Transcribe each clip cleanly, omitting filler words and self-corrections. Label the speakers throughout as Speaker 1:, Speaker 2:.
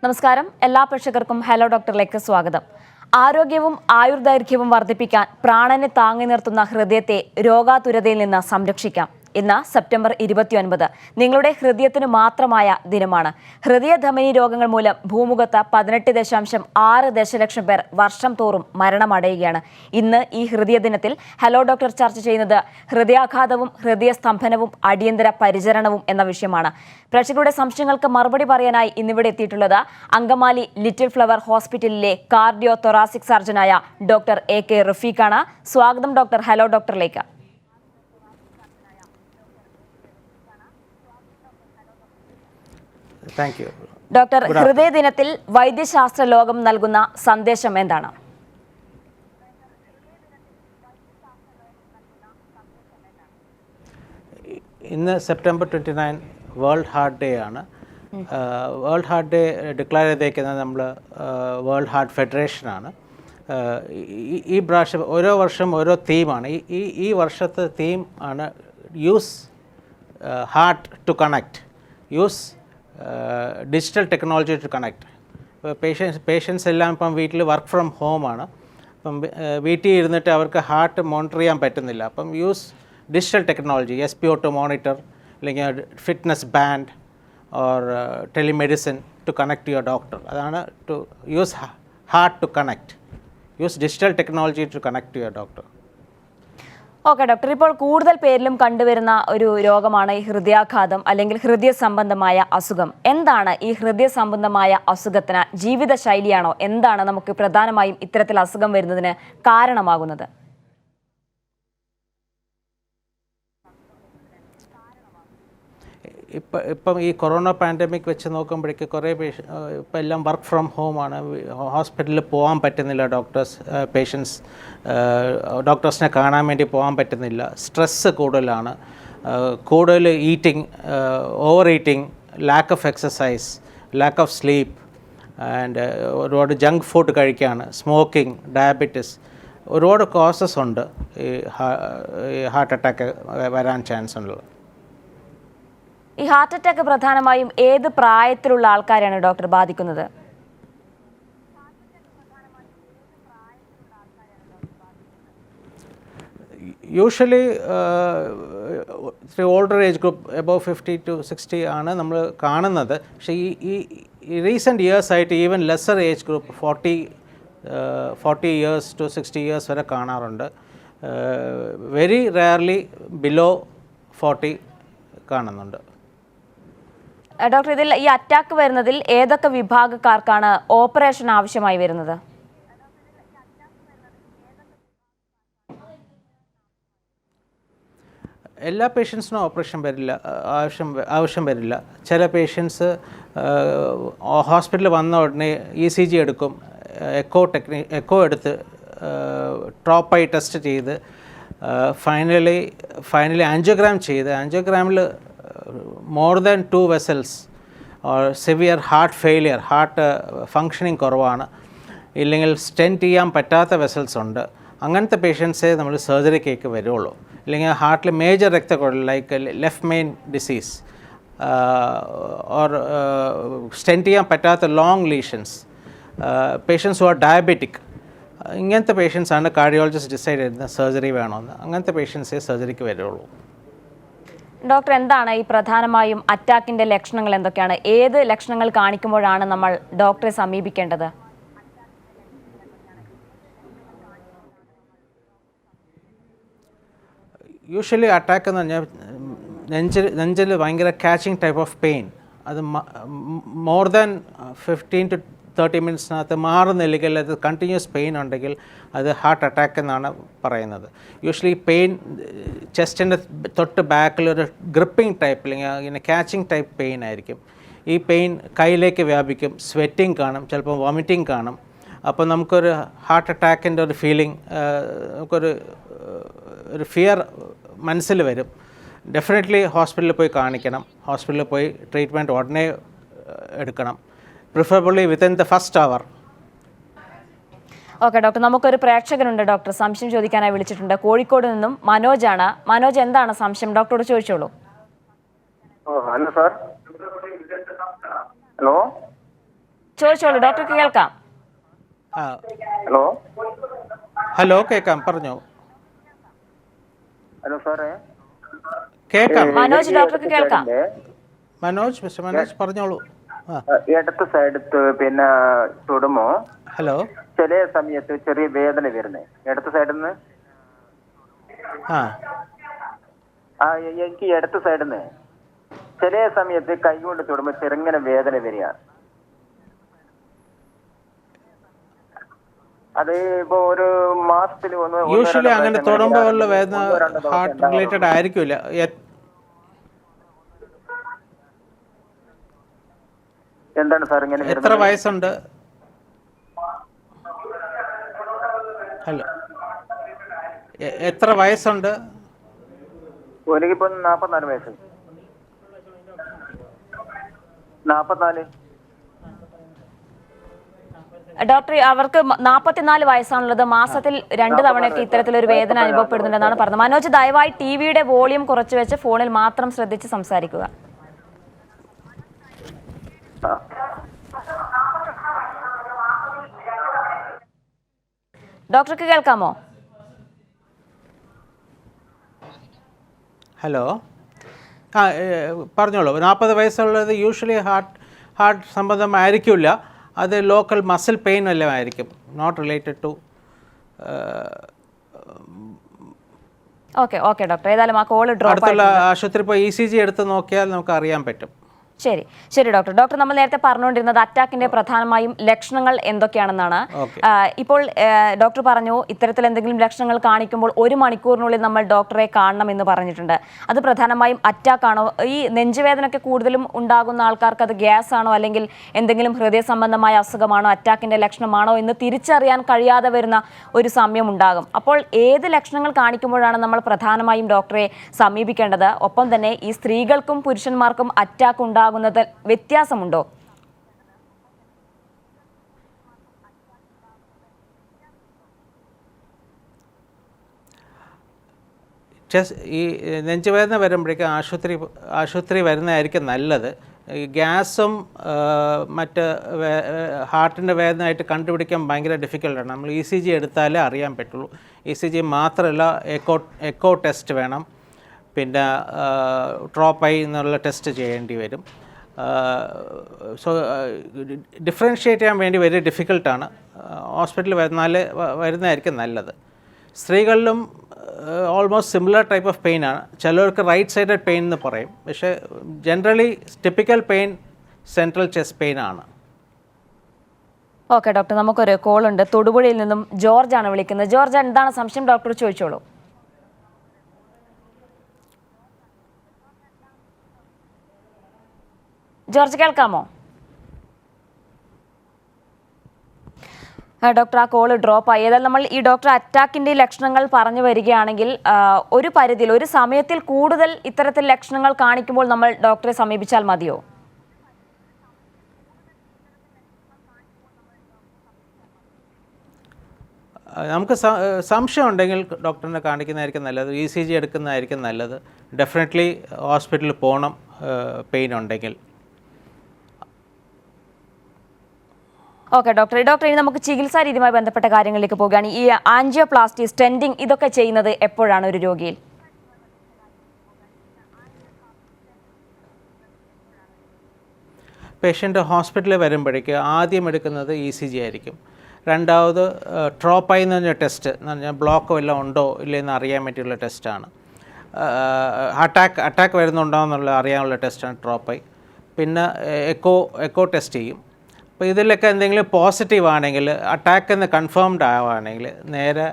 Speaker 1: നമസ്കാരം. എല്ലാ പ്രേക്ഷകർക്കും ഹലോ ഡോക്ടറിലേക്ക് സ്വാഗതം. ആരോഗ്യവും ആയുർദൈർഘ്യവും വർദ്ധിപ്പിക്കാൻ പ്രാണനെ താങ്ങി നിർത്തുന്ന ഹൃദയത്തെ രോഗാതുരതയിൽ നിന്ന് സംരക്ഷിക്കാം. ഇന്ന് സെപ്റ്റംബർ 29 നിങ്ങളുടെ ഹൃദയത്തിന് മാത്രമായ ദിനമാണ്. ഹൃദയധമനി രോഗങ്ങൾ മൂലം ഭൂമുഖത്ത് 18.6 ദശലക്ഷം പേർ വർഷം തോറും മരണമടയുകയാണ്. ഇന്ന് ഈ ഹൃദയ ദിനത്തിൽ ഹലോ ഡോക്ടർ ചർച്ച ചെയ്യുന്നത് ഹൃദയാഘാതവും ഹൃദയസ്തംഭനവും അടിയന്തര പരിചരണവും എന്ന വിഷയമാണ്. പ്രേക്ഷകരുടെ സംശയങ്ങൾക്ക് മറുപടി പറയാനായി ഇന്നിവിടെ എത്തിയിട്ടുള്ളത് അങ്കമാലി ലിറ്റിൽ ഫ്ലവർ ഹോസ്പിറ്റലിലെ കാർഡിയോ തൊറാസിക് സർജനായ ഡോക്ടർ AK റഫീഖാണ്. സ്വാഗതം ഡോക്ടർ ഹലോ ഡോക്ടറിലേക്ക്. ഡോക്ടർ, ഹൃദയ ദിനത്തിൽ വൈദ്യശാസ്ത്ര ലോകം നൽകുന്ന സന്ദേശം എന്താണ്?
Speaker 2: ഇന്ന് സെപ്റ്റംബർ 29 വേൾഡ് ഹാർട്ട് ഡേ ആണ്. വേൾഡ് ഹാർട്ട് ഡേ ഡിക്ലെയർ ചെയ്തേക്കുന്നത് നമ്മൾ വേൾഡ് ഹാർട്ട് ഫെഡറേഷനാണ്. ഈ പ്രാവശ്യം ഓരോ വർഷം ഓരോ തീമാണ്. ഈ വർഷത്തെ തീം ആണ് use heart to connect, use digital technology to connect. Patients എല്ലാം ഇപ്പം വീട്ടിൽ വർക്ക് ഫ്രം ഹോമാണ്. അപ്പം വീട്ടിൽ ഇരുന്നിട്ട് അവർക്ക് ഹാർട്ട് മോണിറ്റർ ചെയ്യാൻ പറ്റുന്നില്ല. അപ്പം use digital technology, SpO2 monitor, അല്ലെങ്കിൽ fitness band or telemedicine to connect your doctor. അതാണ് to use heart to connect, use digital technology to connect your doctor.
Speaker 1: Okay doctor, ഇപ്പോൾ കൂടുതൽ പേരിലും കണ്ടുവരുന്ന ഒരു രോഗമാണ് ഈ ഹൃദയാഘാതം അല്ലെങ്കിൽ ഹൃദയ സംബന്ധമായ അസുഖം. എന്താണ് ഈ ഹൃദയ സംബന്ധമായ അസുഖത്തിന്? ജീവിതശൈലിയാണോ? എന്താണ് നമുക്ക് പ്രധാനമായും ഇത്തരത്തിൽ അസുഖം വരുന്നതിന് കാരണമാകുന്നത്?
Speaker 2: ഇപ്പം ഈ കൊറോണ പാൻഡമിക് വെച്ച് നോക്കുമ്പോഴേക്ക് കുറേ ഇപ്പം എല്ലാം വർക്ക് ഫ്രം ഹോമാണ്. ഹോസ്പിറ്റലിൽ പോകാൻ പറ്റുന്നില്ല. പേഷ്യൻസ് ഡോക്ടേഴ്സിനെ കാണാൻ വേണ്ടി പോകാൻ പറ്റുന്നില്ല. സ്ട്രെസ്സ് കൂടുതലാണ്. കൂടുതൽ eating, over eating, lack of exercise, lack of sleep and ഒരുപാട് ജങ്ക് ഫുഡ് കഴിക്കുകയാണ്. സ്മോക്കിംഗ്, ഡയബറ്റിസ്, ഒരുപാട് കോസസ് ഉണ്ട് ഈ ഹാർട്ട് അറ്റാക്ക് വരാൻ ചാൻസ് ഉള്ളത്.
Speaker 1: ഈ ഹാർട്ട് അറ്റാക്ക് പ്രധാനമായും ഏത് പ്രായത്തിലുള്ള ആൾക്കാരെയാണ് ഡോക്ടർ ബാധിക്കുന്നത്?
Speaker 2: Usually older age group above 50 to 60 ആണ് നമ്മൾ കാണുന്നത്. പക്ഷേ ഈ റീസെൻറ്റ് ഇയേഴ്സായിട്ട് even lesser age group 40 years to 60 years വരെ കാണാറുണ്ട്. വെരി റെയർലി ബിലോ 40 കാണുന്നുണ്ട്.
Speaker 1: ഡോക്ടർ, ഇതിൽ ഈ അറ്റാക്ക് വരുന്നതിൽ ഏതൊക്കെ വിഭാഗക്കാർക്കാണ് ഓപ്പറേഷൻ ആവശ്യമായി വരുന്നത്?
Speaker 2: എല്ലാ പേഷ്യൻസിനും ഓപ്പറേഷൻ ആവശ്യം വരില്ല. ചില പേഷ്യൻസ് ഹോസ്പിറ്റലിൽ വന്ന ഉടനെ ECG എടുക്കും, എക്കോ എടുത്ത് ട്രോപ്പായി ടെസ്റ്റ് ചെയ്ത് ഫൈനലി ആൻജിയോഗ്രാം ചെയ്ത് ആൻജിയോഗ്രാമിൽ more than 2 vessels or severe heart failure, heart functioning കുറവാണ്, ഇല്ലെങ്കിൽ സ്റ്റെൻറ്റ് ചെയ്യാൻ പറ്റാത്ത വെസൽസ് ഉണ്ട്. അങ്ങനത്തെ പേഷ്യൻസേ നമ്മൾ സർജറിക്കേക്ക് വരുള്ളൂ. ഇല്ലെങ്കിൽ ഹാർട്ടിൽ മേജർ രക്തക്കുഴൽ like left main disease or stent ചെയ്യാൻ പറ്റാത്ത long lesions, patients who are diabetic, ഇങ്ങനത്തെ പേഷ്യൻസാണ് കാർഡിയോളജിസ്റ്റ് ഡിസൈഡ് ചെയ്യുന്നത് സർജറി വേണമെന്ന്. അങ്ങനത്തെ പേഷ്യൻസേ സർജറിക്ക് വരുള്ളൂ.
Speaker 1: ഡോക്ടർ, എന്താണ് ഈ പ്രധാനമായും അറ്റാക്കിൻ്റെ ലക്ഷണങ്ങൾ എന്തൊക്കെയാണ്? ഏത് ലക്ഷണങ്ങൾ കാണിക്കുമ്പോഴാണ് നമ്മൾ ഡോക്ടറെ സമീപിക്കേണ്ടത്?
Speaker 2: യൂഷ്വലി അറ്റാക്ക് എന്ന് പറഞ്ഞാൽ നെഞ്ചിൽ ഭയങ്കര കാച്ചിങ് ടൈപ്പ് ഓഫ് പെയിൻ, അത് മോർ ദാൻ 15 to 30 മിനിറ്റ്സിനകത്ത് മാറുന്നില്ലെങ്കിൽ, അത് കണ്ടിന്യൂസ് പെയിൻ ഉണ്ടെങ്കിൽ അത് ഹാർട്ട് അറ്റാക്ക് എന്നാണ് പറയുന്നത്. യൂഷ്വലി പെയിൻ ചെസ്റ്റിൻ്റെ തൊട്ട് ബാക്കിലൊരു ഗ്രിപ്പിംഗ് ടൈപ്പ് അല്ലെങ്കിൽ ഇങ്ങനെ കാച്ചിങ് ടൈപ്പ് പെയിൻ ആയിരിക്കും. ഈ പെയിൻ കയ്യിലേക്ക് വ്യാപിക്കും, സ്വെറ്റിംഗ് കാണും, ചിലപ്പോൾ വോമിറ്റിംഗ് കാണും. അപ്പോൾ നമുക്കൊരു ഹാർട്ട് അറ്റാക്കിൻ്റെ ഒരു ഫീലിംഗ്, നമുക്കൊരു ഫിയർ മനസ്സിൽ വരും. ഡെഫിനറ്റ്ലി ഹോസ്പിറ്റലിൽ പോയി കാണിക്കണം. ഹോസ്പിറ്റലിൽ പോയി ട്രീറ്റ്മെൻറ്റ് ഉടനെ എടുക്കണം, preferably within the first hour.
Speaker 1: Okay doctor, നമുക്കൊരു പ്രേക്ഷകനുണ്ട് ഡോക്ടർ, സംശയം ചോദിക്കാനായി വിളിച്ചിട്ടുണ്ട്. കോഴിക്കോട് നിന്നും മനോജാണ്. മനോജ്, എന്താണ് സംശയം? ഡോക്ടറോട് ചോദിച്ചോളൂ.
Speaker 3: Hello sir. ഹലോ
Speaker 1: ചോദിച്ചോളൂ, ഡോക്ടർക്ക് കേൾക്കാം.
Speaker 2: ആ
Speaker 3: ഹലോ
Speaker 2: ഹലോ, കേൾക്കാം, പറഞ്ഞോ.
Speaker 3: ഹലോ സാറേ,
Speaker 2: കേൾക്കാം.
Speaker 1: മനോജ്, ഡോക്ടർക്ക് കേൾക്കാം.
Speaker 2: മിസ്റ്റർ മനോജ് പറഞ്ഞോളൂ. ആ
Speaker 3: ഇടത്ത് സൈഡത്ത് പിന്നെ തൊടുമോ
Speaker 2: ഹലോ.
Speaker 3: ചില സമയത്ത് ചെറിയ വേദന വരുന്നേ ഇടത്ത് സൈഡിൽ നിന്ന്.
Speaker 2: ആ
Speaker 3: എനിക്ക് ഇടത്ത് സൈഡിൽ നിന്ന് ചില സമയത്ത് കൈ കൊണ്ട് തൊടുമ്പോ ചെറുങ്ങനെ വേദന വരിക. അത് ഇപ്പൊ ഒരു മാസത്തിൽ
Speaker 2: യൂഷ്വലി അങ്ങനെ തൊടുമ്പോൾ ഉള്ള വേദന ഹാർട്ട് റിലേറ്റഡ് ആയിരിക്കില്ല.
Speaker 3: എന്താണ് സാർ ഇങ്ങനെ
Speaker 2: എത്ര വയസ്സുണ്ട്? ഹലോ, എത്ര വയസ്സുണ്ട്?
Speaker 3: എനിക്കിപ്പോ 44 വയസ്സ്. 44.
Speaker 1: ഡോക്ടർ, അവർക്ക് 44 വയസ്സാണുള്ളത്. മാസത്തിൽ 2 തവണയൊക്കെ ഇത്തരത്തിലൊരു വേദന അനുഭവപ്പെടുന്നുണ്ടെന്നാണ് പറഞ്ഞത്. മനോജ്, ദയവായി ടിവിയുടെ വോളിയം കുറച്ച് വെച്ച് ഫോണിൽ മാത്രം ശ്രദ്ധിച്ച് സംസാരിക്കുക. ഡോക്ടർക്ക് കേൾക്കാമോ?
Speaker 2: ഹലോ, ആ പറഞ്ഞോളൂ. 40 വയസ്സുള്ളത് യൂഷ്വലി ഹാർട്ട് സംബന്ധമായിരിക്കില്ല. അത് ലോക്കൽ മസിൽ പെയിൻ വല്ലതും ആയിരിക്കും, not related to.
Speaker 1: Okay doctor, ഏതായാലും ആ കോൾ ഡ്രോപ്പ്
Speaker 2: അടുത്തുള്ള ആശുപത്രി ഇപ്പോൾ ECG എടുത്ത് നോക്കിയാൽ നമുക്ക് അറിയാൻ പറ്റും.
Speaker 1: ശരി ഡോക്ടർ, നമ്മൾ നേരത്തെ പറഞ്ഞുകൊണ്ടിരുന്നത് അറ്റാക്കിന്റെ പ്രധാനമായും ലക്ഷണങ്ങൾ എന്തൊക്കെയാണെന്നാണ്. ഇപ്പോൾ ഡോക്ടർ പറഞ്ഞു, ഇത്തരത്തിൽ എന്തെങ്കിലും ലക്ഷണങ്ങൾ കാണിക്കുമ്പോൾ 1 മണിക്കൂറിനുള്ളിൽ നമ്മൾ ഡോക്ടറെ കാണണം എന്ന് പറഞ്ഞിട്ടുണ്ട്. അത് പ്രധാനമായും അറ്റാക്ക് ആണോ? ഈ നെഞ്ചുവേദനയൊക്കെ കൂടുതലും ഉണ്ടാകുന്ന ആൾക്കാർക്ക് അത് ഗ്യാസ് ആണോ, അല്ലെങ്കിൽ എന്തെങ്കിലും ഹൃദയ സംബന്ധമായ അസുഖമാണോ, അറ്റാക്കിന്റെ ലക്ഷണമാണോ എന്ന് തിരിച്ചറിയാൻ കഴിയാതെ വരുന്ന ഒരു സമയം ഉണ്ടാകും. അപ്പോൾ ഏത് ലക്ഷണങ്ങൾ കാണിക്കുമ്പോഴാണ് നമ്മൾ പ്രധാനമായും ഡോക്ടറെ സമീപിക്കേണ്ടത്? ഒപ്പം തന്നെ ഈ സ്ത്രീകൾക്കും പുരുഷന്മാർക്കും അറ്റാക്ക് ഉണ്ടാകുന്നത് വ്യത്യാസമുണ്ടോ?
Speaker 2: ഈ നെഞ്ചുവേദന വരുമ്പോഴേക്കും ആശുപത്രി വരുന്നതായിരിക്കും നല്ലത്. ഈ ഗ്യാസും മറ്റ് ഹാർട്ടിൻ്റെ വേദനയായിട്ട് കണ്ടുപിടിക്കാൻ ഭയങ്കര ഡിഫിക്കൽട്ടാണ്. നമ്മൾ ECG എടുത്താലേ അറിയാൻ പറ്റുള്ളൂ. ECG മാത്രമല്ല, എക്കോ ടെസ്റ്റ് വേണം, പിന്നെ ട്രോപ്പൈ എന്നുള്ള ടെസ്റ്റ് ചെയ്യേണ്ടി വരും. സോ ഡിഫറൻഷ്യേറ്റ് ചെയ്യാൻ വേണ്ടി വലിയ ഡിഫിക്കൽട്ടാണ്. ഹോസ്പിറ്റലിൽ വരുന്നതായിരിക്കും നല്ലത്. സ്ത്രീകളിലും almost similar type of pain ആണ്. ചിലർക്ക് റൈറ്റ് സൈഡഡ് പെയിൻ എന്ന് പറയും, പക്ഷേ generally typical pain central chest pain ആണ്.
Speaker 1: ഓക്കെ ഡോക്ടർ, നമുക്കൊരു കോൾ ഉണ്ട്. തൊടുപുഴയിൽ നിന്നും ജോർജ് ആണ് വിളിക്കുന്നത്. ജോർജ്, എന്താണ് സംശയം? ഡോക്ടർ ചോദിച്ചോളൂ. ജോർജ്, കേൾക്കാമോ? ഡോക്ടർ, ആ കോള് ഡ്രോപ്പ് ആയി. ഏതായാലും നമ്മൾ ഈ ഡോക്ടർ അറ്റാക്കിന്റെ ലക്ഷണങ്ങൾ പറഞ്ഞു വരികയാണെങ്കിൽ ഒരു പരിധിയിൽ, ഒരു സമയത്തിൽ കൂടുതൽ ഇത്തരത്തിൽ ലക്ഷണങ്ങൾ കാണിക്കുമ്പോൾ നമ്മൾ ഡോക്ടറെ സമീപിച്ചാൽ മതിയോ?
Speaker 2: നമുക്ക് സംശയം ഉണ്ടെങ്കിൽ ഡോക്ടറിനെ കാണിക്കുന്നതായിരിക്കും നല്ലത്. ECG എടുക്കുന്നതായിരിക്കും നല്ലത്. ഡെഫിനറ്റ്ലി ഹോസ്പിറ്റലിൽ പോകണം പെയിൻ ഉണ്ടെങ്കിൽ.
Speaker 1: ഓക്കെ ഡോക്ടർ, ഇനി നമുക്ക് ചികിത്സാ രീതിയുമായി ബന്ധപ്പെട്ട കാര്യങ്ങളിലേക്ക് പോകുകയാണ്. ഈ ആൻജിയോപ്ലാസ്റ്റി, സ്റ്റെൻഡിങ്, ഇതൊക്കെ ചെയ്യുന്നത് എപ്പോഴാണ് ഒരു രോഗിയിൽ?
Speaker 2: പേഷ്യൻ്റ് ഹോസ്പിറ്റലിൽ വരുമ്പോഴേക്ക് ആദ്യം എടുക്കുന്നത് ECG ആയിരിക്കും. രണ്ടാമത് ട്രോപ്പൈ എന്ന് പറഞ്ഞ ടെസ്റ്റ് എന്ന് പറഞ്ഞാൽ ബ്ലോക്ക് വല്ലതും ഉണ്ടോ ഇല്ലെന്ന് അറിയാൻ വേണ്ടിയുള്ള ടെസ്റ്റാണ്. അറ്റാക്ക് വരുന്നുണ്ടോ എന്നുള്ള അറിയാനുള്ള ടെസ്റ്റാണ് ട്രോപ്പൈ. പിന്നെ എക്കോ ടെസ്റ്റ് ചെയ്യും. അപ്പോൾ ഇതിലൊക്കെ എന്തെങ്കിലും പോസിറ്റീവ് ആണെങ്കിൽ, അറ്റാക്ക് എന്ന് കൺഫേംഡ് ആവുകയാണെങ്കിൽ നേരെ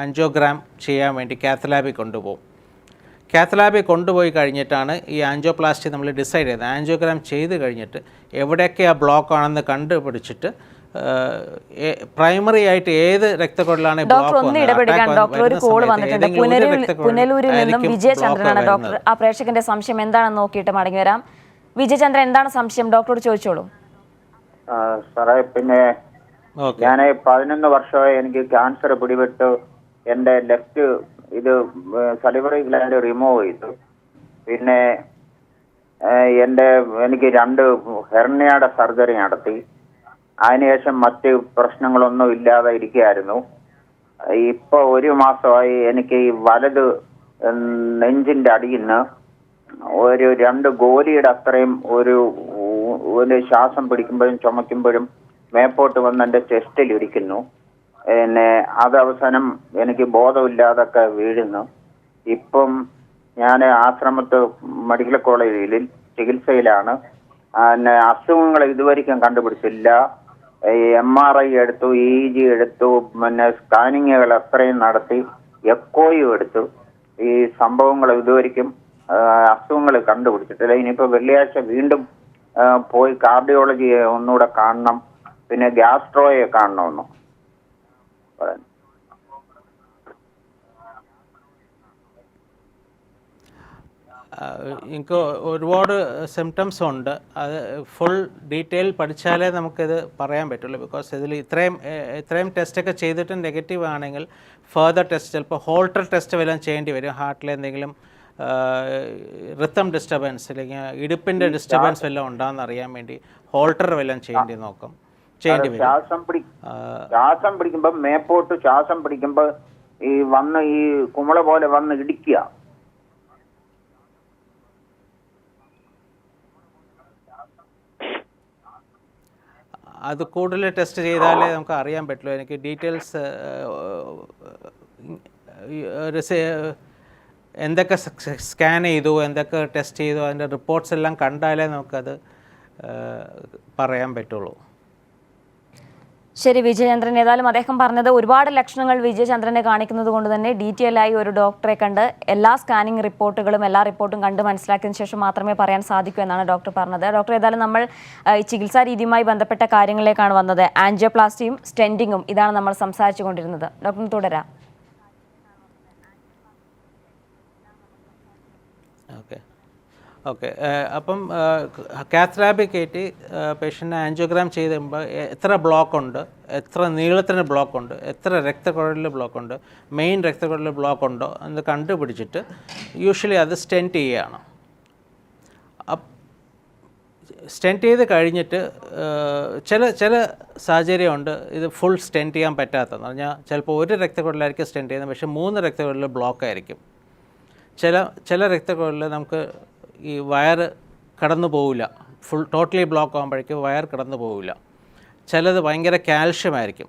Speaker 2: ആൻജിയോഗ്രാം ചെയ്യാൻ വേണ്ടി കാത്ത് ലാബിൽ കൊണ്ടുപോകും. കാത്ത് ലാബിൽ കൊണ്ടുപോയി കഴിഞ്ഞിട്ടാണ് ഈ ആൻജിയോപ്ലാസ്റ്റി നമ്മൾ ഡിസൈഡ് ചെയ്തത്. ആൻജിയോഗ്രാം ചെയ്ത് കഴിഞ്ഞിട്ട് എവിടെയൊക്കെ ആ ബ്ലോക്ക് ആണെന്ന് കണ്ടുപിടിച്ചിട്ട് പ്രൈമറി ആയിട്ട് ഏത് രക്തക്കുഴലാണ്
Speaker 1: പുനലൂരിൽ നിന്നും വിജയചന്ദ്രനാണ് ഡോക്ടർ. ആ പ്രേക്ഷകന്റെ സംശയം എന്താണെന്ന് നോക്കിയിട്ട് മടങ്ങി വരാം. വിജയചന്ദ്രൻ, എന്താണ് സംശയം? ഡോക്ടറോട് ചോദിച്ചോളൂ.
Speaker 3: സാറേ, പിന്നെ ഞാൻ 11 വർഷമായി എനിക്ക് ക്യാൻസർ പിടിപെട്ടു. എൻ്റെ ലെഫ്റ്റ് സലിവറി ഗ്ലാൻഡ് റിമൂവ് ചെയ്തു. പിന്നെ എനിക്ക് 2 ഹെർണിയയുടെ സർജറി നടത്തി.
Speaker 4: അതിനുശേഷം മറ്റ് പ്രശ്നങ്ങളൊന്നും ഇല്ലാതെ ഇരിക്കുകയായിരുന്നു. ഇപ്പോൾ 1 മാസമായി എനിക്ക് ഈ വലത് നെഞ്ചിന്റെ അടിയിൽ നിന്ന് ഒരു 2 ഗോലിയുടെ അത്രയും ഒരു ശ്വാസം പിടിക്കുമ്പോഴും ചുമയ്ക്കുമ്പോഴും മേപ്പോട്ട് വന്ന് എൻ്റെ ചെസ്റ്റിൽ ഇരിക്കുന്നു. പിന്നെ അത് അവസാനം എനിക്ക് ബോധമില്ലാതൊക്കെ വീഴുന്നു. ഇപ്പം ഞാൻ ആശ്രമത്ത് മെഡിക്കൽ കോളേജിൽ ചികിത്സയിലാണ്. പിന്നെ അസുഖങ്ങൾ ഇതുവരെയ്ക്കും കണ്ടുപിടിച്ചില്ല. MRI എടുത്തു, EEG എടുത്തു, പിന്നെ സ്കാനിങ്ങുകൾ അത്രയും നടത്തി, എക്കോയും എടുത്തു. ഈ സംഭവങ്ങൾ ഇതുവരെയ്ക്കും അസുഖങ്ങൾ കണ്ടുപിടിച്ചിട്ടില്ല. ഇനിയിപ്പോൾ വെള്ളിയാഴ്ച വീണ്ടും പോയി കാർഡിയോളജിയെ ഒന്നുകൂടെ കാണണം, പിന്നെ ഗ്യാസ്ട്രോയെ കാണണമെന്ന് പറയുന്നു.
Speaker 2: എനിക്ക് ഒരുപാട് സിംറ്റംസ് ഉണ്ട്. അത് ഫുൾ ഡീറ്റെയിൽ പഠിച്ചാലേ നമുക്കിത് പറയാൻ പറ്റുള്ളൂ. ബിക്കോസ് ഇതിൽ ഇത്രയും ടെസ്റ്റൊക്കെ ചെയ്തിട്ട് നെഗറ്റീവ് ആണെങ്കിൽ ഫർദർ ടെസ്റ്റ് ചിലപ്പോൾ ഹോൾട്ടർ ടെസ്റ്റ് വല്ലതും ചെയ്യേണ്ടി വരും. ഹാർട്ടിൽ എന്തെങ്കിലും റിത്തം ഡിസ്റ്റർബൻസ് അല്ലെങ്കിൽ ഇടുപ്പിൻ്റെ ഡിസ്റ്റർബൻസ് വല്ലതും ഉണ്ടാകുന്ന അറിയാൻ വേണ്ടി ഹോൾട്ടർ വല്ലതും ചെയ്യേണ്ടി വരും.
Speaker 4: ശ്വാസം പിടിക്കുമ്പോൾ മേപ്പോട്ട് ശ്വാസം പിടിക്കുമ്പോൾ ഈ കുമിള പോലെ വന്ന് ഇടിക്കുക.
Speaker 2: അത് കൂടുതൽ ടെസ്റ്റ് ചെയ്താലേ നമുക്ക് അറിയാൻ പറ്റുള്ളൂ. എനിക്ക് ഡീറ്റെയിൽസ് എന്തൊക്കെ സ്കാൻ ചെയ്തു, എന്തൊക്കെ ടെസ്റ്റ് ചെയ്തു, അതിൻ്റെ റിപ്പോർട്ട്സ് എല്ലാം കണ്ടാലേ നമുക്കത് പറയാൻ പറ്റുള്ളൂ.
Speaker 1: ശരി വിജയചന്ദ്രൻ, ഏതായാലും അദ്ദേഹം പറഞ്ഞത് ഒരുപാട് ലക്ഷണങ്ങൾ വിജയചന്ദ്രനെ കാണിക്കുന്നത് കൊണ്ട് തന്നെ ഡീറ്റെയിൽ ആയി ഒരു ഡോക്ടറെ കണ്ട് എല്ലാ സ്കാനിങ് റിപ്പോർട്ടുകളും എല്ലാ റിപ്പോർട്ടും കണ്ട് മനസ്സിലാക്കിയതിന് ശേഷം മാത്രമേ പറയാൻ സാധിക്കൂ എന്നാണ് ഡോക്ടർ പറഞ്ഞത്. ഡോക്ടർ, ഏതായാലും നമ്മൾ ഈ ചികിത്സാ രീതിയുമായി ബന്ധപ്പെട്ട കാര്യങ്ങളിലേക്കാണ് വന്നത്. ആൻജിയോപ്ലാസ്റ്റിയും സ്റ്റെൻഡിങ്ങും ഇതാണ് നമ്മൾ സംസാരിച്ചു കൊണ്ടിരുന്നത്. ഡോക്ടറിന് തുടരാം.
Speaker 2: ഓക്കെ അപ്പം കാത്ത് ലാബിൽ കയറ്റി പേഷ്യൻറ്റിനെ ആൻജിയോഗ്രാം ചെയ്ത് കഴിയുമ്പോൾ എത്ര ബ്ലോക്കുണ്ട്, എത്ര നീളത്തിന് ബ്ലോക്കുണ്ട്, എത്ര രക്തക്കുഴലിൽ ബ്ലോക്കുണ്ട്, മെയിൻ രക്തക്കുഴലിൽ ബ്ലോക്കുണ്ടോ എന്ന് കണ്ടുപിടിച്ചിട്ട് യൂഷ്വലി അത് സ്റ്റെൻറ്റ് ചെയ്യുകയാണ്. സ്റ്റെൻറ്റ് ചെയ്ത് കഴിഞ്ഞിട്ട് ചില സാഹചര്യമുണ്ട് ഇത് ഫുൾ സ്റ്റെൻറ്റ് ചെയ്യാൻ പറ്റാത്തതെന്ന് പറഞ്ഞാൽ ചിലപ്പോൾ ഒരു രക്തക്കുഴലായിരിക്കും സ്റ്റെൻറ്റ് ചെയ്യുന്നത്, പക്ഷേ 3 രക്തക്കുഴലിൽ ബ്ലോക്കായിരിക്കും. ചില രക്തക്കുഴലിൽ നമുക്ക് ഈ വയർ കടന്നു പോവില്ല, ഫുൾ ടോട്ടലി ബ്ലോക്ക് ആകുമ്പോഴേക്കും വയർ കടന്നു പോവില്ല. ചിലത് ഭയങ്കര കാൽഷ്യമായിരിക്കും,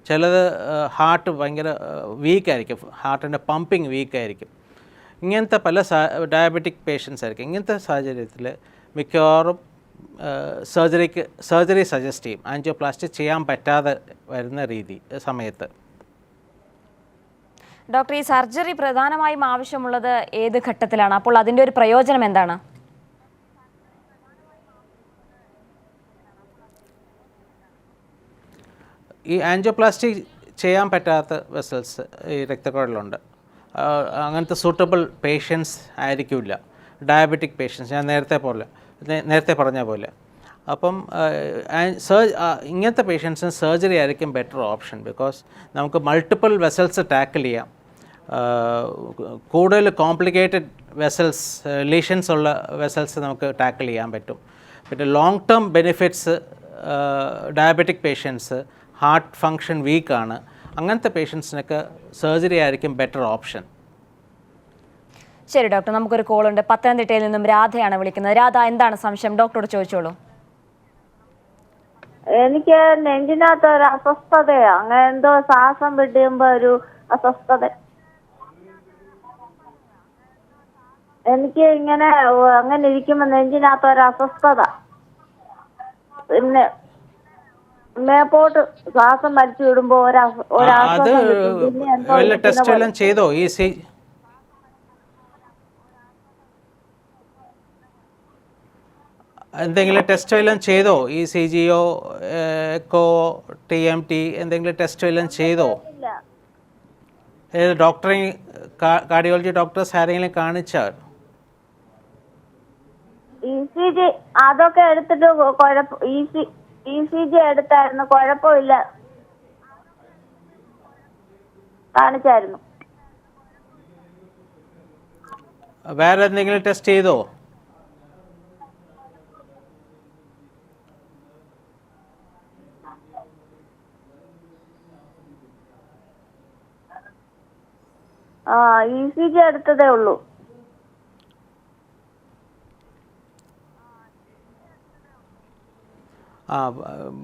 Speaker 2: ചിലത് ഹാർട്ട് ഭയങ്കര വീക്കായിരിക്കും, ഹാർട്ടിൻ്റെ പമ്പിങ് വീക്കായിരിക്കും. ഇങ്ങനത്തെ പല ഡയബറ്റിക് പേഷ്യൻസ് ആയിരിക്കും. ഇങ്ങനത്തെ സാഹചര്യത്തിൽ മിക്കവാറും സർജറി സജസ്റ്റ് ചെയ്യും, ആൻജിയോപ്ലാസ്റ്റി ചെയ്യാൻ പറ്റാതെ വരുന്ന സമയത്ത്.
Speaker 1: ഡോക്ടർ, ഈ സർജറി പ്രധാനമായും ആവശ്യമുള്ളത് ഏത് ഘട്ടത്തിലാണ്? അപ്പോൾ അതിൻ്റെ ഒരു പ്രയോജനം എന്താണ്?
Speaker 2: ഈ ആൻജിയോപ്ലാസ്റ്റി ചെയ്യാൻ പറ്റാത്ത വെസൽസ് ഈ രക്തക്കുഴലുണ്ട്. അങ്ങനത്തെ സൂട്ടബിൾ പേഷ്യൻസ് ആയിരിക്കില്ല, ഡയബറ്റിക് പേഷ്യൻസ്, ഞാൻ നേരത്തെ പറഞ്ഞ പോലെ. അപ്പം ഇങ്ങനത്തെ പേഷ്യൻസിന് സർജറി ആയിരിക്കും ബെറ്റർ ഓപ്ഷൻ. ബിക്കോസ് നമുക്ക് മൾട്ടിപ്പിൾ വെസൽസ് ടാക്കിൾ ചെയ്യാം. കൂടുതൽ കോംപ്ലിക്കേറ്റഡ് വെസൽസ്, ലീഷൻസ് ഉള്ള വെസൽസ് നമുക്ക് ടാക്കിൾ ചെയ്യാൻ പറ്റും. പിന്നെ long term benefits diabetic patients, heart function വീക്കാണ്, അങ്ങനത്തെ പേഷ്യൻസിനൊക്കെ സർജറി ആയിരിക്കും ബെറ്റർ ഓപ്ഷൻ.
Speaker 1: ശരി ഡോക്ടർ, നമുക്കൊരു കോളുണ്ട്. പത്തനംതിട്ടയിൽ നിന്നും രാധയാണ് വിളിക്കുന്നത്. രാധ, എന്താണ് സംശയം? ഡോക്ടറോട് ചോദിച്ചോളൂ.
Speaker 5: എനിക്ക് നെഞ്ചിനകത്ത് ഒരു അസ്വസ്ഥതയോ അങ്ങനെ എന്തോ ശ്വാസം വിടുമ്പോ ഒരു അസ്വസ്ഥത. എനിക്ക് ഇങ്ങനെ അങ്ങനെ ഇരിക്കുമ്പോ നെഞ്ചിനകത്ത് ഒരു അസ്വസ്ഥത, പിന്നെ മേപ്പോട്ട് ശ്വാസം വലിച്ചു വിടുമ്പോ
Speaker 2: ചെയ്തോ? എന്തെങ്കിലും ടെസ്റ്റ് വല്ലതും ചെയ്തോ? ECGയോ എക്കോ, TMT എന്തെങ്കിലും ടെസ്റ്റ് വല്ലതും ചെയ്തോ? ഡോക്ടറെ, കാർഡിയോളജി ഡോക്ടേഴ്സ് ആരെങ്കിലും കാണിച്ചാൽ?
Speaker 5: ECG അതൊക്കെ എടുത്തിട്ട് ECG എടുത്തായിരുന്നു, കുഴപ്പമില്ല, കാണിച്ചായിരുന്നു.
Speaker 2: വേറെ എന്തെങ്കിലും ടെസ്റ്റ് ചെയ്തോ?
Speaker 5: ECG എടുത്തതേ ഉള്ളൂ.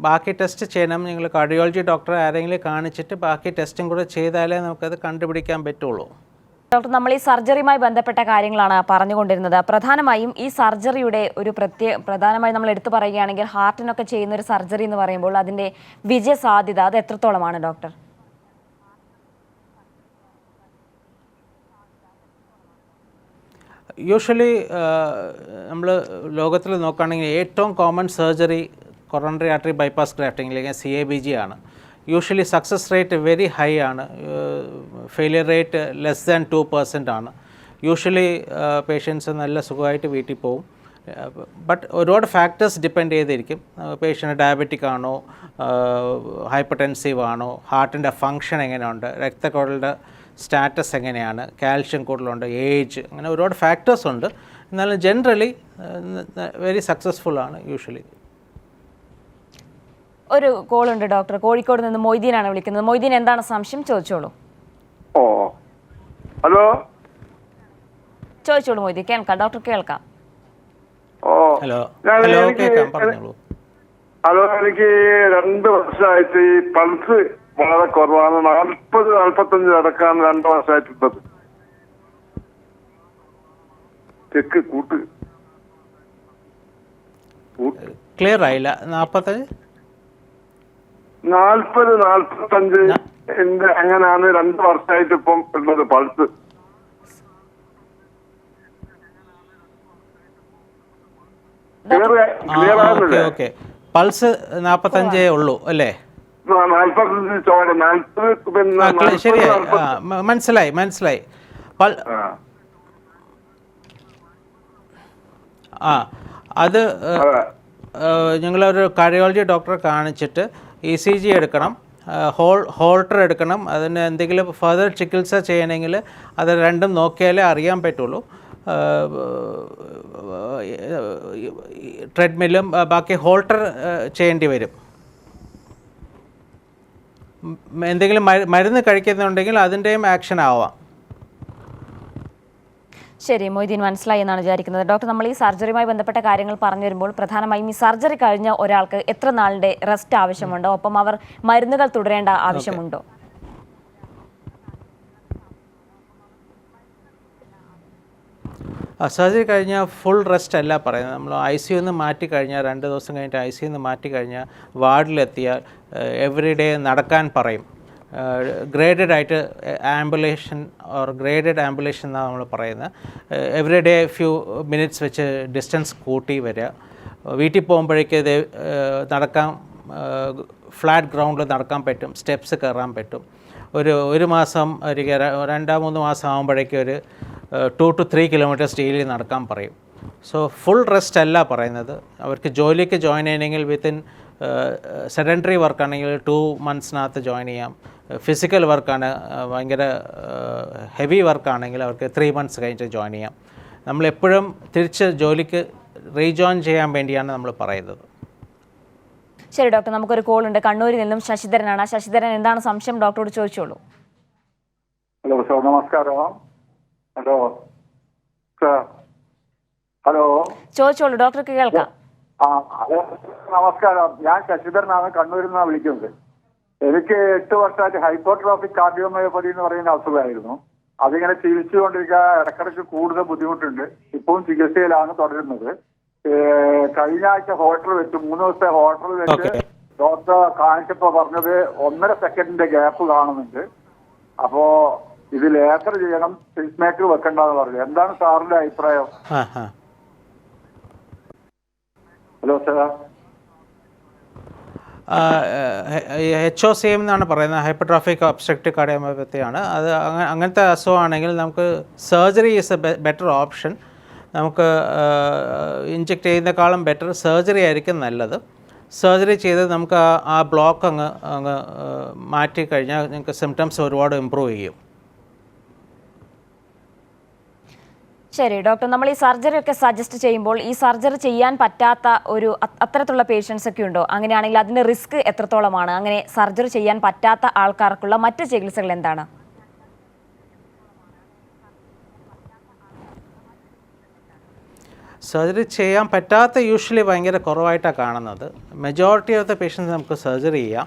Speaker 2: ബാക്കി ടെസ്റ്റ് ചെയ്യണം. നിങ്ങൾ കാർഡിയോളജി ഡോക്ടറെ ആരെങ്കിലും കാണിച്ചിട്ട് ബാക്കി ടെസ്റ്റും കൂടെ ചെയ്താലേ നമുക്കത് കണ്ടുപിടിക്കാൻ പറ്റുള്ളൂ.
Speaker 1: ഡോക്ടർ, നമ്മൾ ഈ സർജറിയുമായി ബന്ധപ്പെട്ട കാര്യങ്ങളാണ് പറഞ്ഞുകൊണ്ടിരുന്നത്. പ്രധാനമായും ഈ സർജറിയുടെ ഒരു പ്രധാനമായും നമ്മൾ എടുത്തു പറയുകയാണെങ്കിൽ ഹാർട്ടിനൊക്കെ ചെയ്യുന്ന ഒരു സർജറി എന്ന് പറയുമ്പോൾ അതിൻ്റെ വിജയ സാധ്യത അത് എത്രത്തോളമാണ് ഡോക്ടർ?
Speaker 2: യൂഷ്വലി നമ്മൾ ലോകത്തിൽ നോക്കുകയാണെങ്കിൽ ഏറ്റവും common surgery coronary artery bypass grafting അല്ലെങ്കിൽ CABG ആണ്. Usually success rate very high ആണ്. ഫെയിലിയർ റേറ്റ് ലെസ് ദാൻ 2% ആണ്. യൂഷ്വലി പേഷ്യൻസ് നല്ല സുഖമായിട്ട് വീട്ടിൽ പോകും. ബട്ട് ഒരുപാട് ഫാക്ടേഴ്സ് ഡിപ്പെൻഡ് ചെയ്തിരിക്കും. പേഷ്യൻ്റ് ഡയബറ്റിക് ആണോ, ഹൈപ്പർടെൻസീവ് ആണോ, ഹാർട്ടിൻ്റെ ഫങ്ഷൻ എങ്ങനെയുണ്ട്, രക്തക്കുഴലിൻ്റെ സ്റ്റാറ്റസ് എങ്ങനെയാണ്, കാൽഷ്യം കൂടുതലുണ്ട്, ഏജ്, അങ്ങനെ ഒരുപാട് ഫാക്ടേഴ്സ് ഉണ്ട്. എന്നാലും ജനറലി വെരി സക്സസ്ഫുൾ ആണ് യൂഷ്വലി.
Speaker 1: ഒരു കോൾ ഉണ്ട് ഡോക്ടർ. കോഴിക്കോട് നിന്ന് മൊയ്തീനാണ് വിളിക്കുന്നത്. മൊയ്തീൻ, എന്താണ് സംശയം? ചോദിച്ചോളൂ.
Speaker 6: ഹലോ
Speaker 1: ചോദിച്ചോളൂ മൊയ്തീൻ, കേൾക്കാം. ഡോക്ടർ കേൾക്കാം.
Speaker 2: ഹലോ ഹലോ കേൾക്കാം, പറഞ്ഞോളൂ.
Speaker 6: ഹലോ, എനിക്ക് 2 വർഷമായിട്ട് ഈ പൾസ് വളരെ കുറവാണ്. 40-45 അടക്കാണ് 2 വർഷമായിട്ടുള്ളത്. ചെക്ക് കൂട്ട്
Speaker 2: ക്ലിയർ ആയില്ല. 40-45
Speaker 6: അങ്ങനെയാണ് 2 വർഷമായിട്ട് ഇപ്പം ഉള്ളത് പൾസ്.
Speaker 2: ഓക്കെ, പൾസ് 45 ഉള്ളൂ അല്ലേ?
Speaker 6: 45 ചോര 40.
Speaker 2: ശരിയായി, മനസ്സിലായി മനസ്സിലായി. അത് ഞങ്ങളൊരു കാർഡിയോളജി ഡോക്ടറെ കാണിച്ചിട്ട് ECG എടുക്കണം, ഹോൾട്ടർ എടുക്കണം. അതിന് എന്തെങ്കിലും ഫർദർ ചികിത്സ ചെയ്യണമെങ്കിൽ അത് രണ്ടും നോക്കിയാലേ അറിയാൻ പറ്റുള്ളൂ. ട്രെഡ്മില്ലും ബാക്കി ഹോൾട്ടർ ചെയ്യേണ്ടി വരും. എന്തെങ്കിലും മരുന്ന് കഴിക്കുന്നുണ്ടെങ്കിൽ അതിൻ്റെയും ആക്ഷൻ ആവാം.
Speaker 1: ശരി, മൊയ്തീൻ മനസ്സിലായി എന്നാണ് വിചാരിക്കുന്നത്. ഡോക്ടർ, നമ്മൾ ഈ സർജറിയുമായി ബന്ധപ്പെട്ട കാര്യങ്ങൾ പറഞ്ഞു വരുമ്പോൾ പ്രധാനമായും ഈ സർജറി കഴിഞ്ഞ ഒരാൾക്ക് എത്ര നാളിൻ്റെ റെസ്റ്റ് ആവശ്യമുണ്ടോ, ഒപ്പം അവർ മരുന്നുകൾ തുടരേണ്ട ആവശ്യമുണ്ടോ?
Speaker 2: സർജറി കഴിഞ്ഞാൽ ഫുൾ റെസ്റ്റ് അല്ല പറയുന്നത്. നമ്മൾ ICU മാറ്റി കഴിഞ്ഞാൽ 2 ദിവസം കഴിഞ്ഞിട്ട് ICU മാറ്റി കഴിഞ്ഞാൽ വാർഡിലെത്തിയാൽ എവറി ഡേ നടക്കാൻ പറയും. ഗ്രേഡഡ് ആയിട്ട് ആംബുലേഷൻ ഓർ ഗ്രേഡഡ് ആംബുലേഷൻ എന്നാണ് നമ്മൾ പറയുന്നത്. എവറി ഡേ ഫ്യൂ മിനിറ്റ്സ് വെച്ച് ഡിസ്റ്റൻസ് കൂട്ടി വരിക. വീട്ടിൽ പോകുമ്പോഴേക്ക് ഇത് നടക്കാൻ ഫ്ലാറ്റ് ഗ്രൗണ്ടിൽ നടക്കാൻ പറ്റും, സ്റ്റെപ്സ് കയറാൻ പറ്റും. ഒരു മാസം 2-3 മാസം ആകുമ്പോഴേക്കും ഒരു 2 to 3 kilometers ഡെയിലി നടക്കാൻ പറയും. സോ ഫുൾ റെസ്റ്റ് അല്ല പറയുന്നത്. അവർക്ക് ജോലിക്ക് ജോയിൻ ചെയ്യണമെങ്കിൽ വിത്തിൻ സെഡൻറ്ററി വർക്കാണെങ്കിൽ 2 monthsനകത്ത് ജോയിൻ ചെയ്യാം. ഫിസിക്കൽ വർക്കാണ്, ഭയങ്കര ഹെവി വർക്കാണെങ്കിൽ അവർക്ക് 3 months കഴിഞ്ഞിട്ട് ജോയിൻ ചെയ്യാം. നമ്മളെപ്പോഴും തിരിച്ച് ജോലിക്ക് റീജോയിൻ ചെയ്യാൻ വേണ്ടിയാണ് നമ്മൾ പറയുന്നത്.
Speaker 1: ശരി ഡോക്ടർ, നമുക്കൊരു കോൾ ഉണ്ട്. കണ്ണൂരിൽ നിന്നും ശശിധരനാണ്. ശശിധരൻ, എന്താണ് സംശയം? ഡോക്ടറോട് ചോദിച്ചോളൂ.
Speaker 6: ഹലോ സാർ, നമസ്കാരം. ഹലോ സാർ, ഹലോ
Speaker 1: ചോദിച്ചോളൂ, ഡോക്ടർക്ക് കേൾക്കാം.
Speaker 6: ഹലോ നമസ്കാരം. ഞാൻ ശശിധരനാണ്, കണ്ണൂരിൽ നിന്നാണ് വിളിക്കുന്നത്. എനിക്ക് 8 വർഷമായിട്ട് ഹൈപ്പോട്രോഫിക് കാർഡിയോമയോപ്പതി എന്ന് പറയുന്ന അസുഖമായിരുന്നു. അതിങ്ങനെ ചികിത്സിച്ചുകൊണ്ടിരിക്കുക. ഇടക്കിടക്ക് കൂടുതൽ ബുദ്ധിമുട്ടുണ്ട്. ഇപ്പോഴും ചികിത്സയിലാണ് തുടരുന്നത്. കഴിഞ്ഞ ആഴ്ച ഹോൾട്ടർ വെച്ചു, 3 ദിവസത്തെ ഹോൾട്ടർ വെച്ച് ഡോക്ടർ കാണിച്ചപ്പോ പറഞ്ഞത് 1.5 സെക്കൻഡിന്റെ ഗ്യാപ്പ് കാണുന്നുണ്ട്. അപ്പോ ഇത് ലേസർ ചെയ്യണം, പേസ് മേക്കർ വെക്കണ്ടെന്ന് പറഞ്ഞു. എന്താണ് സാറിന്റെ അഭിപ്രായം? ഹലോ സാർ,
Speaker 2: HOCM എന്നാണ് പറയുന്നത്, ഹൈപ്പർട്രോഫിക് ഒബ്സ്ട്രക്റ്റീവ് കാർഡിയോമയോപ്പത്തിയാണ്. അത് അങ്ങനത്തെ അസുഖമാണെങ്കിൽ നമുക്ക് surgery is A better option. നമുക്ക് ഇഞ്ചെക്ട് ചെയ്യുന്നതിനേക്കാളും ബെറ്റർ സർജറി ആയിരിക്കും നല്ലത്. സർജറി ചെയ്ത് നമുക്ക് ആ ബ്ലോക്ക് അങ്ങ് മാറ്റി കഴിഞ്ഞാൽ നിങ്ങൾക്ക് സിംറ്റംസ് ഒരുപാട് ഇമ്പ്രൂവ് ചെയ്യും.
Speaker 1: ശരി ഡോക്ടർ, നമ്മൾ ഈ സർജറി ഒക്കെ സജസ്റ്റ് ചെയ്യുമ്പോൾ ഈ സർജറി ചെയ്യാൻ പറ്റാത്ത ഒരു അത്തരത്തിലുള്ള പേഷ്യൻസ് ഒക്കെ ഉണ്ടോ? അങ്ങനെയാണെങ്കിൽ അതിൻ്റെ റിസ്ക് എത്രത്തോളമാണ്? അങ്ങനെ സർജറി ചെയ്യാൻ പറ്റാത്ത ആൾക്കാർക്കുള്ള മറ്റ് ചികിത്സകൾ എന്താണ്?
Speaker 2: സർജറി ചെയ്യാൻ പറ്റാത്ത യൂഷ്വലി ഭയങ്കര കുറവായിട്ടാണ് കാണുന്നത്. മെജോറിറ്റി ഓഫ് ദ പേഷ്യൻസ് നമുക്ക് സർജറി ചെയ്യാം.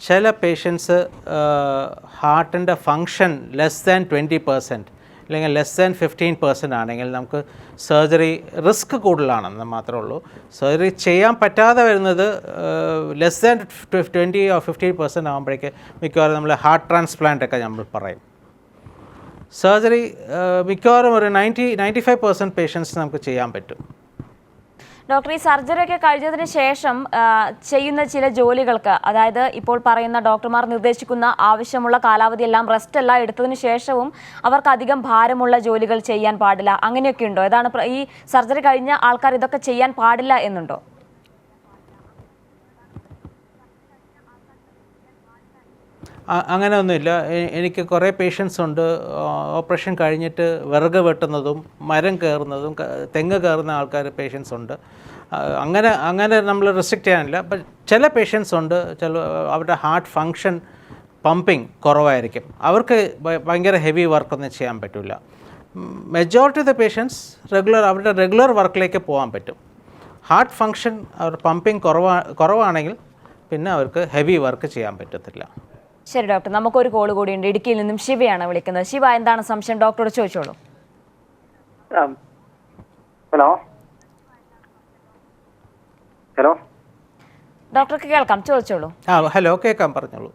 Speaker 2: ചില പേഷ്യൻസ് ഹാർട്ടിൻ്റെ ഫങ്ഷൻ ലെസ് ദാൻ 20% അല്ലെങ്കിൽ ലെസ് ദാൻ 15% ആണെങ്കിൽ നമുക്ക് സർജറി റിസ്ക് കൂടുതലാണെന്ന് മാത്രമേ ഉള്ളൂ. സർജറി ചെയ്യാൻ പറ്റാതെ വരുന്നത് ലെസ് ദാൻ 20 or 15% ആകുമ്പോഴേക്ക് മിക്കവാറും നമ്മൾ ഹാർട്ട് ട്രാൻസ്പ്ലാന്റ് ഒക്കെ നമ്മൾ പറയും. സർജറി മിക്കവാറും ഒരു 95% പേഷ്യൻസ് നമുക്ക് ചെയ്യാൻ പറ്റും.
Speaker 1: ഡോക്ടർ, ഈ സർജറി ഒക്കെ കഴിഞ്ഞതിന് ശേഷം ചെയ്യുന്ന ചില ജോലികൾക്ക്, അതായത് ഇപ്പോൾ പറയുന്ന ഡോക്ടർമാർ നിർദ്ദേശിക്കുന്ന ആവശ്യമുള്ള കാലാവധി എല്ലാം റെസ്റ്റ് എല്ലാം എടുത്തതിന് ശേഷവും അവർക്ക് അധികം ഭാരമുള്ള ജോലികൾ ചെയ്യാൻ പാടില്ല, അങ്ങനെയൊക്കെ ഉണ്ടോ? ഏതാണ് ഈ സർജറി കഴിഞ്ഞ ആൾക്കാർ ഇതൊക്കെ ചെയ്യാൻ പാടില്ല എന്നുണ്ടോ?
Speaker 2: അങ്ങനെയൊന്നുമില്ല. എനിക്ക് കുറേ പേഷ്യൻസ് ഉണ്ട് ഓപ്പറേഷൻ കഴിഞ്ഞിട്ട് വിറക് വെട്ടുന്നതും മരം കയറുന്നതും തെങ്ങ് കയറുന്ന ആൾക്കാർ പേഷ്യൻസ് ഉണ്ട്. അങ്ങനെ നമ്മൾ റെസ്ട്രിക്റ്റ് ചെയ്യാനില്ല. ബട്ട് ചില പേഷ്യൻസ് ഉണ്ട്, അവരുടെ ഹാർട്ട് ഫങ്ഷൻ പമ്പിങ് കുറവായിരിക്കും, അവർക്ക് ഭയങ്കര ഹെവി വർക്കൊന്നും ചെയ്യാൻ പറ്റില്ല. മെജോറിറ്റി ഓഫ് ദ പേഷ്യൻസ് അവരുടെ റെഗുലർ വർക്കിലേക്ക് പോകാൻ പറ്റും. ഹാർട്ട് ഫങ്ഷൻ അവർ പമ്പിങ് കുറവാണെങ്കിൽ പിന്നെ അവർക്ക് ഹെവി വർക്ക് ചെയ്യാൻ പറ്റത്തില്ല.
Speaker 1: ശരി ഡോക്ടർ, നമുക്കൊരു കോൾ കൂടിയുണ്ട്. ഇടുക്കിയിൽ നിന്നും ശിവയാണ് വിളിക്കുന്നത്. ശിവ, എന്താണ് സംശയം? ഡോക്ടറോട് ചോദിച്ചോളൂ.
Speaker 3: ഹലോ ഹലോ
Speaker 1: ഡോക്ടർക്ക് കേൾക്കാം, ചോദിച്ചോളൂ.
Speaker 2: ഹലോ, കേൾക്കാം, പറഞ്ഞോളൂ.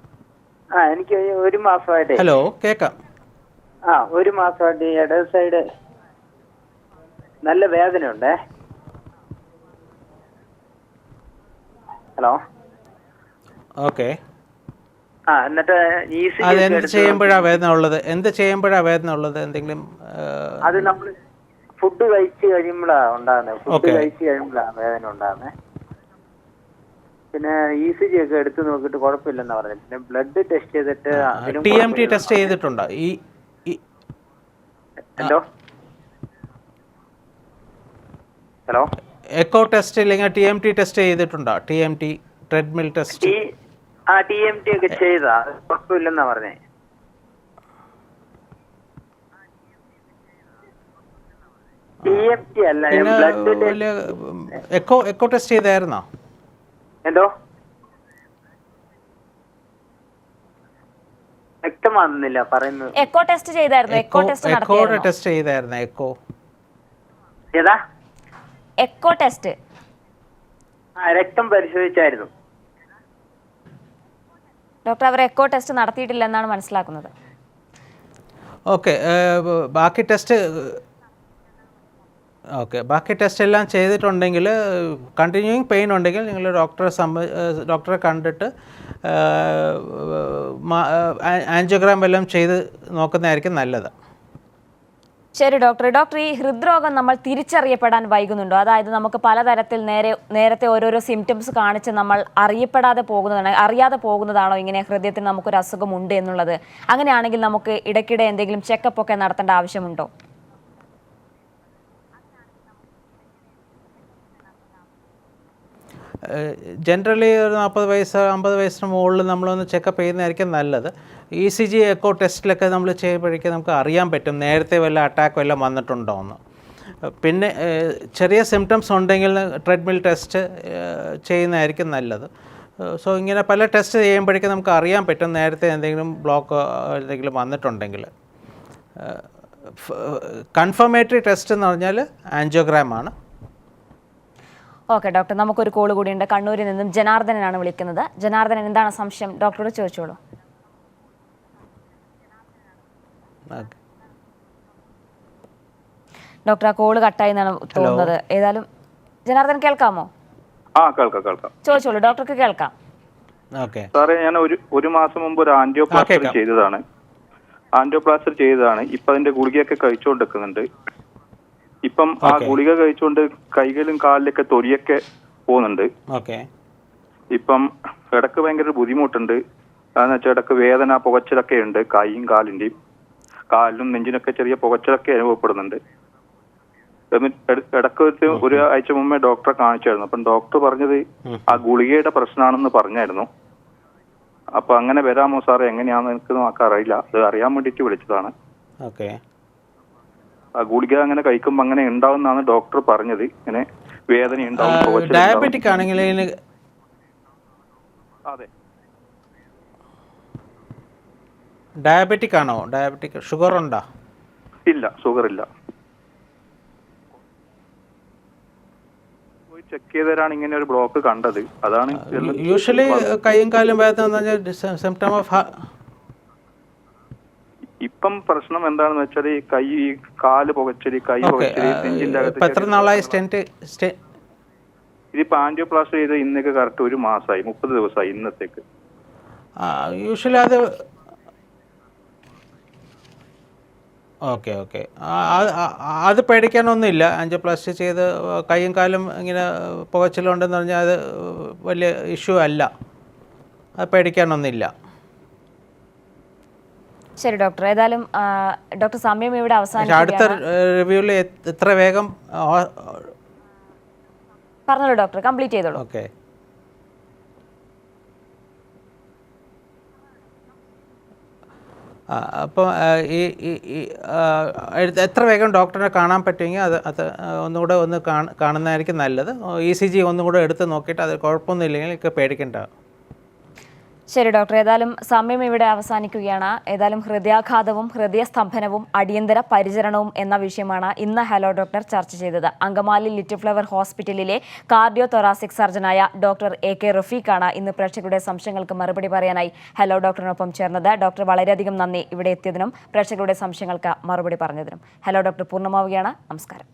Speaker 3: എനിക്ക് ഒരു മാസമായിട്ട്
Speaker 2: ഹലോ, കേൾക്കാം.
Speaker 3: ഒരു മാസമായിട്ട് ഇടത് സൈഡ് നല്ല വേദനയുണ്ടേ. ഹലോ.
Speaker 2: ഓക്കെ.
Speaker 3: എന്നിട്ട്
Speaker 2: അത് എന്ത് ചെയ്യുമ്പോഴാണ് വേദന ഉള്ളത്? എന്തെങ്കിലും
Speaker 3: അത് നമ്മൾ ഫുഡ് കഴിച്ച് കഴിയുമ്പോഴാണ് ഉണ്ടാകുന്നത്. ഫുഡ് കഴിച്ച് കഴിയുമ്പോഴാണ് വേദന ഉണ്ടാകുന്നത്. പിന്നെ ECG ഒക്കെ എടുത്ത് നോക്കിയിട്ട് കുഴപ്പമില്ലെന്നാ പറഞ്ഞത്. പിന്നെ ബ്ലഡ് ടെസ്റ്റ് ചെയ്തിട്ട്
Speaker 2: TMT ടെസ്റ്റ് ചെയ്തിട്ടുണ്ടോ?
Speaker 3: എന്തോ? ഹലോ.
Speaker 2: എക്കോ ടെസ്റ്റ് ഇല്ലെങ്കിൽ TMT ടെസ്റ്റ് ചെയ്തിട്ടുണ്ടോ? TMT treadmill test.
Speaker 3: TMT ഒക്കെ ചെയ്താ കുഴപ്പമില്ലെന്നാ പറഞ്ഞേ. TMT അല്ല, ബ്ലഡ്
Speaker 2: എക്കോ ടെസ്റ്റ് ചെയ്തായിരുന്നോ?
Speaker 3: എന്തോ? വ്യക്തമാകുന്നില്ല പറയുന്നത്.
Speaker 1: എക്കോ ടെസ്റ്റ് ചെയ്തായിരുന്നു? എക്കോ ടെസ്റ്റ്
Speaker 2: ചെയ്തായിരുന്നു?
Speaker 3: ഏതാ
Speaker 1: എക്കോ ടെസ്റ്റ്?
Speaker 3: രക്തം പരിശോധിച്ചായിരുന്നു
Speaker 1: ഡോക്ടർ. അവർ എക്കോ ടെസ്റ്റ് നടത്തിയിട്ടില്ല എന്നാണ് മനസ്സിലാക്കുന്നത്.
Speaker 2: ഓക്കെ. ബാക്കി ടെസ്റ്റ് എല്ലാം ചെയ്തിട്ടുണ്ടെങ്കിൽ കണ്ടിന്യൂയിങ് പെയിൻ ഉണ്ടെങ്കിൽ നിങ്ങൾ ഡോക്ടറെ കണ്ടിട്ട് ആൻജിയോഗ്രാം എല്ലാം ചെയ്ത് നോക്കുന്നതായിരിക്കും നല്ലത്.
Speaker 1: ശരി ഡോക്ടർ. ഡോക്ടർ, ഈ ഹൃദ്രോഗം നമ്മൾ തിരിച്ചറിയപ്പെടാൻ വൈകുന്നുണ്ടോ? അതായത് നമുക്ക് പലതരത്തിൽ നേരത്തെ ഓരോരോ സിംറ്റംസ് കാണിച്ച് നമ്മൾ അറിയാതെ പോകുന്നതാണോ ഇങ്ങനെ ഹൃദയത്തിന് നമുക്കൊരു അസുഖമുണ്ട് എന്നുള്ളത്? അങ്ങനെയാണെങ്കിൽ നമുക്ക് ഇടയ്ക്കിടെ എന്തെങ്കിലും ചെക്കപ്പ് ഒക്കെ നടത്തേണ്ട ആവശ്യമുണ്ടോ?
Speaker 2: ജനറലി ഒരു 40 വയസ്സ് 50 വയസ്സിന് മുകളിൽ നമ്മളൊന്ന് ചെക്കപ്പ് ചെയ്യുന്നതായിരിക്കും നല്ലത്. ECG എക്കോ ടെസ്റ്റിലൊക്കെ നമ്മൾ ചെയ്യുമ്പോഴേക്കും നമുക്ക് അറിയാൻ പറ്റും നേരത്തെ വല്ല അറ്റാക്ക് വല്ലതും വന്നിട്ടുണ്ടോ എന്ന്. പിന്നെ ചെറിയ സിംറ്റംസ് ഉണ്ടെങ്കിൽ ട്രെഡ്മിൽ ടെസ്റ്റ് ചെയ്യുന്നതായിരിക്കും നല്ലത്. സോ ഇങ്ങനെ പല ടെസ്റ്റ് ചെയ്യുമ്പോഴേക്കും നമുക്ക് അറിയാൻ പറ്റും നേരത്തെ എന്തെങ്കിലും ബ്ലോക്ക് എന്തെങ്കിലും വന്നിട്ടുണ്ടെങ്കിൽ. കൺഫർമേറ്ററി ടെസ്റ്റ് എന്ന് പറഞ്ഞാൽ ആൻജിയോഗ്രാം ആണ്.
Speaker 1: ഓക്കെ ഡോക്ടർ, നമുക്കൊരു കോൾ കൂടിയുണ്ട്. കണ്ണൂരിൽ നിന്നും ജനാർദ്ദനാണ് വിളിക്കുന്നത്. ജനാർദ്ദനൻ, എന്താണ് സംശയം? ഡോക്ടറോട് ചോദിച്ചോളൂ. ഡോക്ടർ, ആ കോള് കട്ടായി എന്നാണ് തോന്നുന്നത്. ഏതായാലും ജനാർദ്ദൻ കേൾക്കാമോ?
Speaker 7: കേൾക്കാം.
Speaker 1: ചോദിച്ചോളൂ, ഡോക്ടർക്ക് കേൾക്കാം.
Speaker 7: സാറേ, ഞാൻ ഒരു മാസം മുമ്പ് ഒരു ആൻജിയോപ്ലാസ്റ്റർ ചെയ്തതാണ്. ഇപ്പൊ അതിന്റെ ഗുളികയൊക്കെ കഴിച്ചുകൊണ്ടിരിക്കുന്നുണ്ട്. ഇപ്പം ആ ഗുളിക കഴിച്ചുകൊണ്ട് കൈകളും കാലിലൊക്കെ തൊലിയൊക്കെ പോകുന്നുണ്ട്. ഇപ്പം ഇടക്ക് ഭയങ്കര ബുദ്ധിമുട്ടുണ്ട്. കാരണം വെച്ചാൽ ഇടക്ക് വേദന, പുകച്ചിലൊക്കെ ഉണ്ട്. കൈയും കാലിനും നെഞ്ചിനൊക്കെ ചെറിയ പുകച്ചിലൊക്കെ അനുഭവപ്പെടുന്നുണ്ട്. ഇടക്ക് ഒരു ആഴ്ച മുമ്പേ ഡോക്ടറെ കാണിച്ചായിരുന്നു. അപ്പം ഡോക്ടർ പറഞ്ഞത് ആ ഗുളികയുടെ പ്രശ്നമാണെന്ന് പറഞ്ഞായിരുന്നു. അപ്പൊ അങ്ങനെ വരാമോ സാറേ? എങ്ങനെയാണെന്ന് എനിക്ക് നോക്കാൻ അറിയില്ല. അത് അറിയാൻ വേണ്ടിയിട്ട് വിളിച്ചതാണ്. ആ ഗുളിക അങ്ങനെ കഴിക്കുമ്പോൾ അങ്ങനെ ഉണ്ടാവും എന്നാണ് ഡോക്ടർ പറഞ്ഞത്. ഇങ്ങനെ വേദന ഉണ്ടാവും, പുകച്ചിലുണ്ടാവും.
Speaker 2: ഡയബറ്റിക് ആണെങ്കിൽ ഇതിന്
Speaker 7: അതെ.
Speaker 2: ഡയബറ്റിക് ആണോ? ഡയബറ്റിക് ഷുഗർ ഉണ്ടോ?
Speaker 7: ഇല്ല, ഷുഗർ ഇല്ല. പോയി ചെക്ക് ചെയ്തവരാണ് ഇങ്ങനെ ഒരു ബ്ലോക്ക് കണ്ടത്. അതാണ്
Speaker 2: യൂഷ്വലി കൈയും കാലും വേദന എന്ന് പറഞ്ഞാൽ സിംറ്റം ഓഫ്.
Speaker 7: ഇപ്പം പ്രശ്നം എന്താണെന്ന് വെച്ചാൽ ഈ കാല് പുകച്ചല്, കൈ പുകച്ചല്, നെഞ്ചിന്റെ
Speaker 2: ഇപ്പൊ എത്ര നാളായി സ്റ്റെന്റ്?
Speaker 7: ഇതിപ്പോ ആൻജിയോപ്ലാസ്റ്റി ചെയ്ത് ഇന്നേക്ക് കറക്റ്റ് 1 മാസമായി, 30 ദിവസമായി ഇന്നത്തേക്ക്.
Speaker 2: യൂഷ്വലി അത് ഓക്കെ ഓക്കെ, അത് പേടിക്കാനൊന്നുമില്ല. ആൻജിയോപ്ലാസ്റ്റി ചെയ്ത് കൈയും കാലും ഇങ്ങനെ പുകച്ചിലുണ്ടെന്ന് പറഞ്ഞാൽ അത് വലിയ ഇഷ്യൂ അല്ല, അത് പേടിക്കാനൊന്നുമില്ല.
Speaker 1: ശരി ഡോക്ടർ, ഏതായാലും ഡോക്ടർ സമയം ഇവിടെ
Speaker 2: അടുത്ത
Speaker 1: അവസാനിക്കുകയാണ്.
Speaker 2: റിവ്യൂവിൽ എത്ര വേഗം
Speaker 1: പറഞ്ഞോളൂ ഡോക്ടർ, കംപ്ലീറ്റ് ചെയ്തോളൂ.
Speaker 2: ഓക്കെ. അപ്പോൾ എത്ര വേഗം ഡോക്ടറെ കാണാൻ പറ്റുമെങ്കിൽ അത് ഒന്നുകൂടെ കാണുന്നതായിരിക്കും നല്ലത്. ECG ഒന്നും കൂടെ എടുത്ത് നോക്കിയിട്ട് അത് കുഴപ്പമൊന്നുമില്ലെങ്കിൽ പേടിക്കണ്ട.
Speaker 1: ശരി ഡോക്ടർ, ഏതായാലും സമയം ഇവിടെ അവസാനിക്കുകയാണ്. ഏതായാലും ഹൃദയാഘാതവും ഹൃദയസ്തംഭനവും അടിയന്തര പരിചരണവും എന്ന വിഷയമാണ് ഇന്ന് ഹലോ ഡോക്ടർ ചർച്ച ചെയ്തത്. അങ്കമാലി ലിറ്റിൽ ഫ്ലവർ ഹോസ്പിറ്റലിലെ കാർഡിയോ തൊറാസിക് സർജനായ ഡോക്ടർ AK റഫീഖാണ് ഇന്ന് പ്രേക്ഷകരുടെ സംശയങ്ങൾക്ക് മറുപടി പറയാനായി ഹലോ ഡോക്ടറിനൊപ്പം ചേർന്നത്. ഡോക്ടർ വളരെയധികം നന്ദി ഇവിടെ എത്തിയതിനും പ്രേക്ഷകരുടെ സംശയങ്ങൾക്ക് മറുപടി പറഞ്ഞതിനും. ഹലോ ഡോക്ടർ പൂർണ്ണമാവുകയാണ്. നമസ്കാരം.